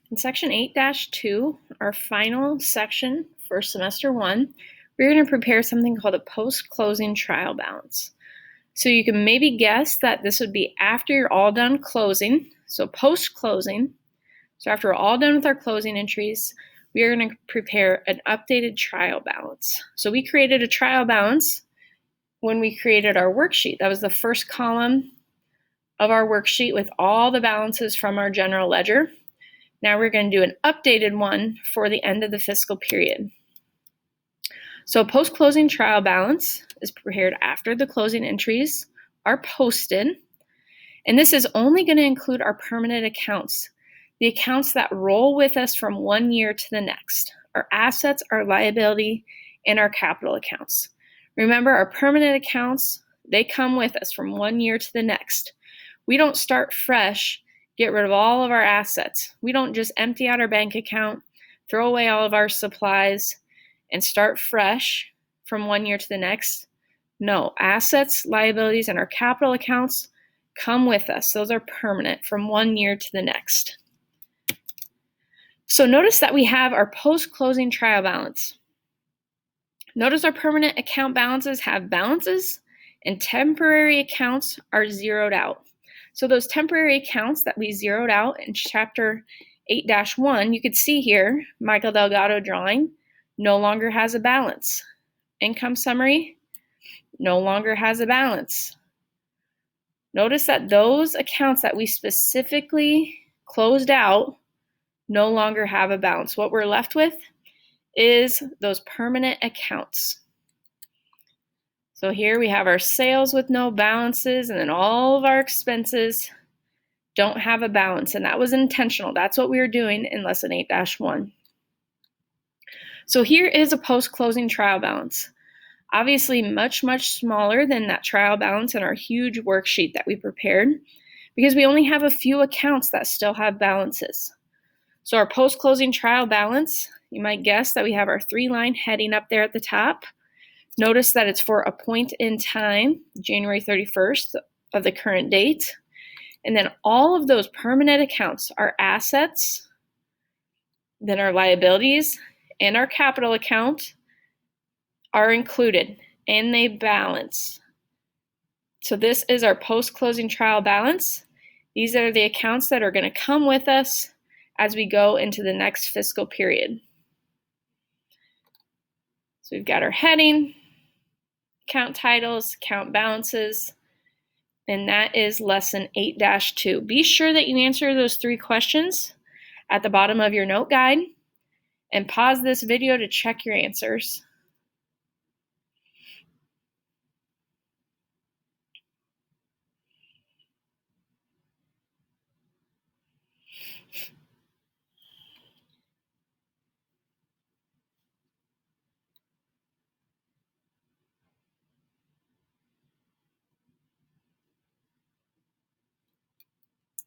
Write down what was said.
In section 8-2, our final section for semester 1, we're going to prepare something called a post-closing trial balance. So you can maybe guess that this would be after you're all done closing, so post-closing. So after we're all done with our closing entries, we are going to prepare an updated trial balance. So we created a trial balance when we created our worksheet. That was the first column of our worksheet with all the balances from our general ledger. Now we're going to do an updated one for the end of the fiscal period. So post-closing trial balance is prepared after the closing entries are posted. And this is only going to include our permanent accounts, the accounts that roll with us from one year to the next, our assets, our liability, and our capital accounts. Remember, our permanent accounts, they come with us from one year to the next. We don't start fresh, get rid of all of our assets. We don't just empty out our bank account, throw away all of our supplies, and start fresh from one year to the next. No, assets, liabilities, and our capital accounts come with us. Those are permanent from one year to the next. So notice that we have our post-closing trial balance. Notice our permanent account balances have balances and temporary accounts are zeroed out. So those temporary accounts that we zeroed out in chapter 8-1, you could see here, Michael Delgado drawing, no longer has a balance. Income summary, no longer has a balance. Notice that those accounts that we specifically closed out no longer have a balance. What we're left with is those permanent accounts. So here we have our sales with no balances, and then all of our expenses don't have a balance, and that was intentional. That's what we were doing in lesson 8-1. So here is a post-closing trial balance. Obviously much, much smaller than that trial balance in our huge worksheet that we prepared, because we only have a few accounts that still have balances. So our post-closing trial balance, you might guess that we have our 3-line heading up there at the top. Notice that it's for a point in time, January 31st of the current date. And then all of those permanent accounts, our assets, then our liabilities, and our capital account are included, and they balance. So this is our post-closing trial balance. These are the accounts that are going to come with us as we go into the next fiscal period. So we've got our heading, account titles, account balances, and that is lesson 8-2. Be sure that you answer those 3 questions at the bottom of your note guide and pause this video to check your answers.